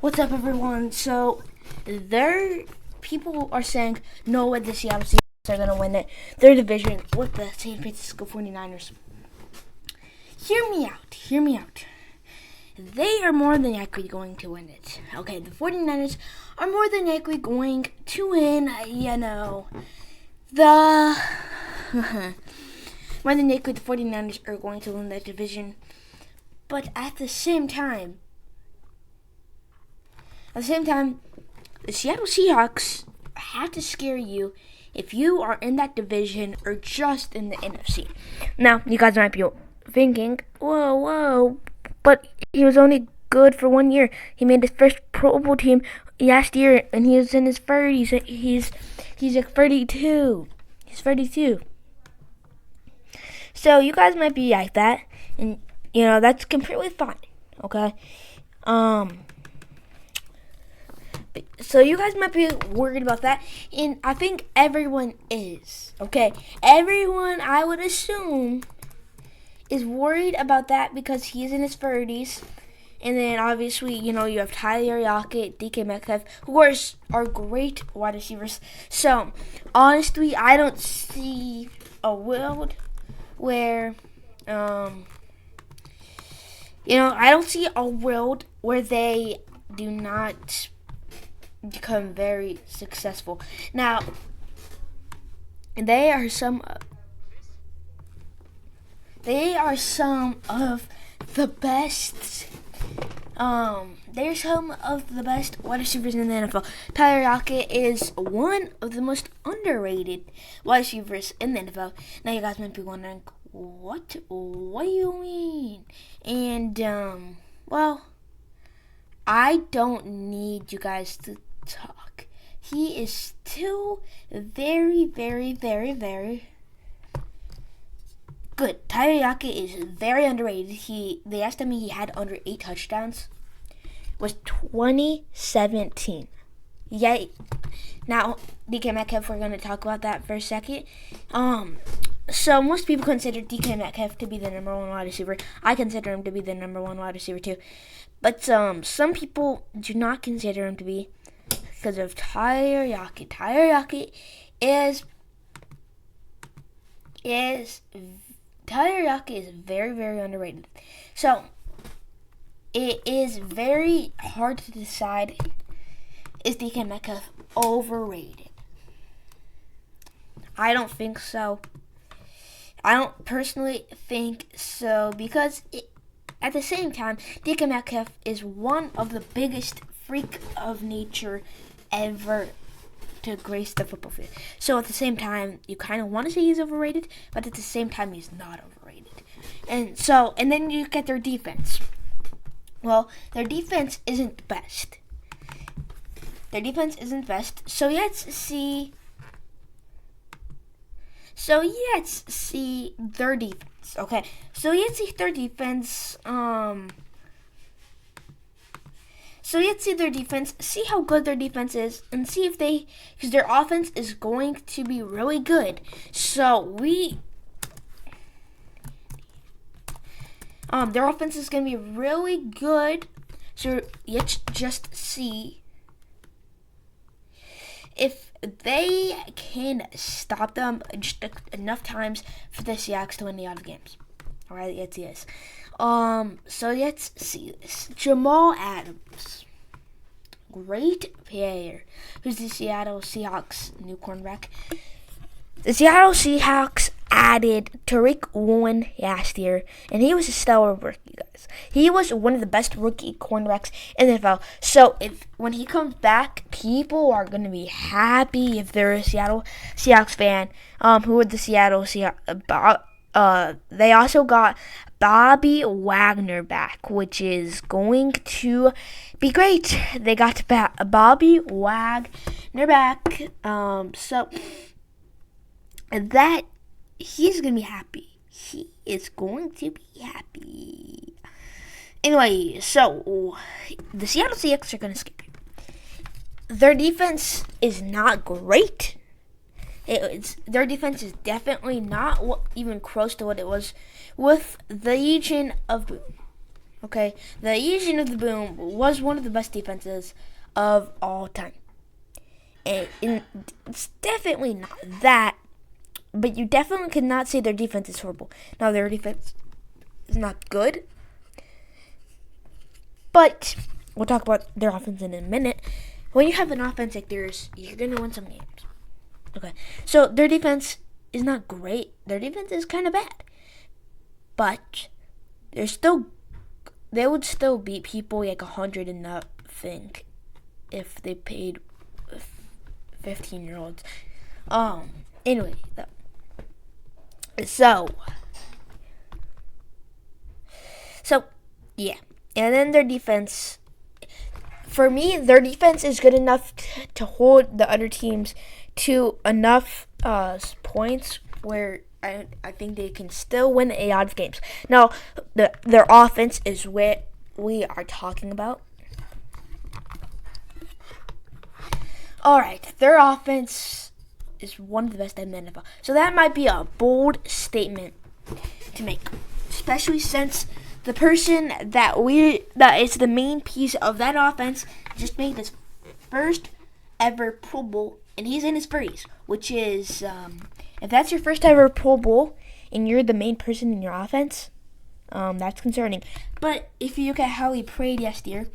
What's up, everyone? So, people are saying no way the Seattle Seahawks are going to win it. Their division with the San Francisco 49ers. Hear me out. They are more than likely going to win it. Okay, the 49ers are more than likely going to win, more than likely the 49ers are going to win that division. But at the same time, the Seattle Seahawks have to scare you if you are in that division or just in the NFC. Now, you guys might be thinking, whoa, but he was only good for 1 year. He made his first Pro Bowl team last year, and he was in his 30s. He's like 32. He's 32. So you guys might be like that, and that's completely fine. Okay. So you guys might be worried about that, and I think everyone is, okay? Everyone, I would assume, is worried about that because he's in his 30s, and then obviously, you have Tyler Lockett, DK Metcalf, who are great wide receivers. So, honestly, I don't see a world where, I don't see a world where they do not become very successful. Now, they are some of the best. They're some of the best wide receivers in the NFL. Tyler Lockett is one of the most underrated wide receivers in the NFL. Now, you guys might be wondering, what do you mean? And I don't need you guys to talk. He is still very, very, very, very good. Tyler Lockett is very underrated. The last time he had under 8 touchdowns was 2017. Yay. Now, DK Metcalf, we're going to talk about that for a second. So most people consider DK Metcalf to be the number 1 wide receiver. I consider him to be the number 1 wide receiver too. But some people do not consider him to be because of Tyler Lockett. Tyler Lockett is very, very underrated. So it is very hard to decide, is DK Metcalf overrated? I don't think so. I don't personally think so because at the same time, DK Metcalf is one of the biggest freak of nature ever to grace the football field. So at the same time, you kind of want to say he's overrated, but at the same time, he's not overrated. And then you get their defense. Well, their defense isn't best. So let's see their defense. Okay. So let's see their defense. See how good their defense is, and see if because their offense is going to be really good. So their offense is going to be really good. So let's just see if they can stop them just enough times for the Seahawks to win the other games. All right, let's see this. So let's see this. Jamal Adams, great player, who's the Seattle Seahawks new cornerback. The Seattle Seahawks added Tariq Woolen last year, and he was a stellar rookie, guys. He was one of the best rookie cornerbacks in the NFL. So when he comes back, people are going to be happy if they're a Seattle Seahawks fan. Who are the Seattle Seahawks? They also got Bobby Wagner back, which is going to be great. They got Bobby Wagner back. So that he's going to be happy. He is going to be happy. Anyway, so the Seattle Seahawks are going to skip you. Their defense is not great. Their defense is definitely not even close to what it was with the Legion of Boom. Okay, the Legion of the Boom was one of the best defenses of all time. And it's definitely not that, but you definitely could not say their defense is horrible. Now, their defense is not good, but we'll talk about their offense in a minute. When you have an offense like theirs, you're going to win some games. Okay, so their defense is not great. Their defense is kind of bad, but they would still beat people like 100 and nothing if they paid 15-year-olds. Anyway, so yeah, and then their defense. For me, their defense is good enough to hold the other teams to enough points where I think they can still win a lot of games. Now, their offense is what we are talking about. All right, their offense is one of the best in the NFL. So that might be a bold statement to make, especially since the person that is the main piece of that offense just made his first ever Pro Bowl, and he's in his 30s, which is, if that's your first ever Pro Bowl and you're the main person in your offense, that's concerning. But if you look at how he played yesterday,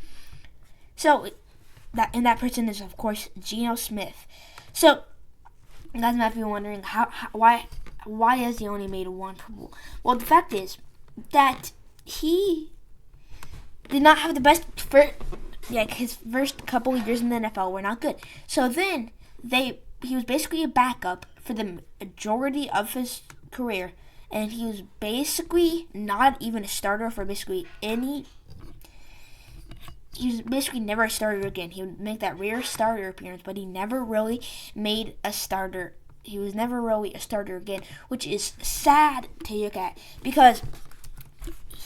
that person is, of course, Geno Smith. So you guys might be wondering why has he only made one Pro Bowl? Well, the fact is that he did not have the best his first couple of years in the NFL were not good. So then he was basically a backup for the majority of his career, and he was basically not even a starter for basically any. He was basically never a starter again. He would make that rare starter appearance, but he never really made a starter. He was never really a starter again, which is sad to look at because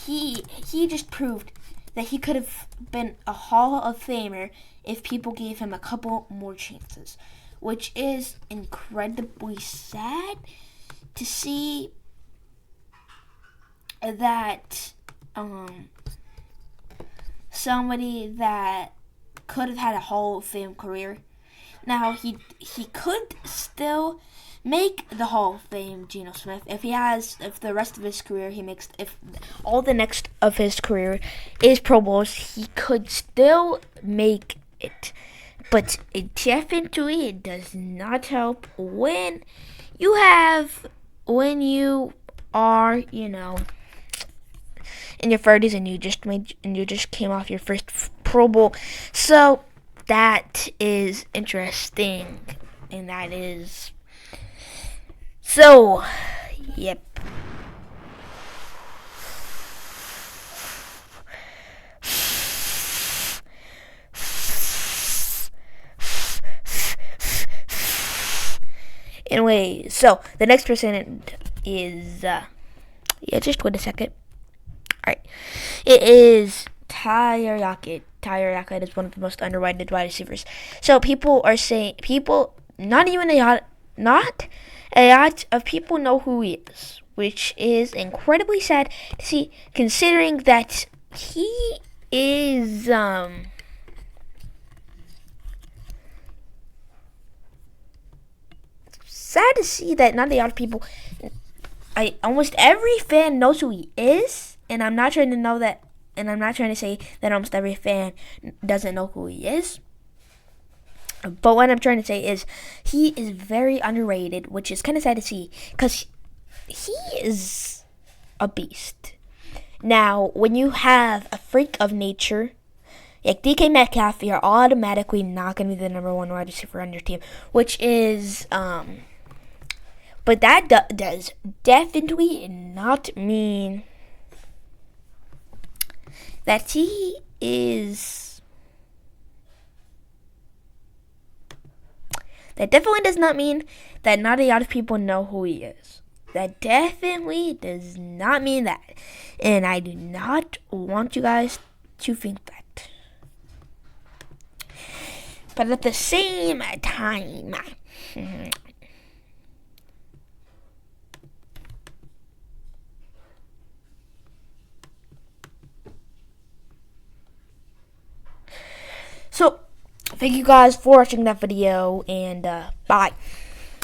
he just proved that he could have been a Hall of Famer if people gave him a couple more chances, which is incredibly sad to see that somebody that could have had a Hall of Fame career. Now, he could still make the Hall of Fame, Geno Smith, if the rest of his career if all the next of his career is Pro Bowls, he could still make it. But it definitely does not help when you are, in your 30s and you just came off your first Pro Bowl. So that is interesting, and that is so. Yep. Anyway, so the next person is just wait a second. Alright. It is Tyler Lockett. Tyler Lockett is one of the most underrated wide receivers. So not a lot of people know who he is, which is incredibly sad to see, considering that he is sad to see that not a lot of people. Almost every fan knows who he is, and I'm not trying to say that almost every fan doesn't know who he is. But what I'm trying to say is he is very underrated, which is kind of sad to see because he is a beast. Now, when you have a freak of nature like DK Metcalf, you're automatically not going to be the number one wide receiver on your team, which is but that does definitely not mean that he is. That definitely does not mean that not a lot of people know who he is. That definitely does not mean that. And I do not want you guys to think that. But at the same time, So, thank you guys for watching that video, and bye.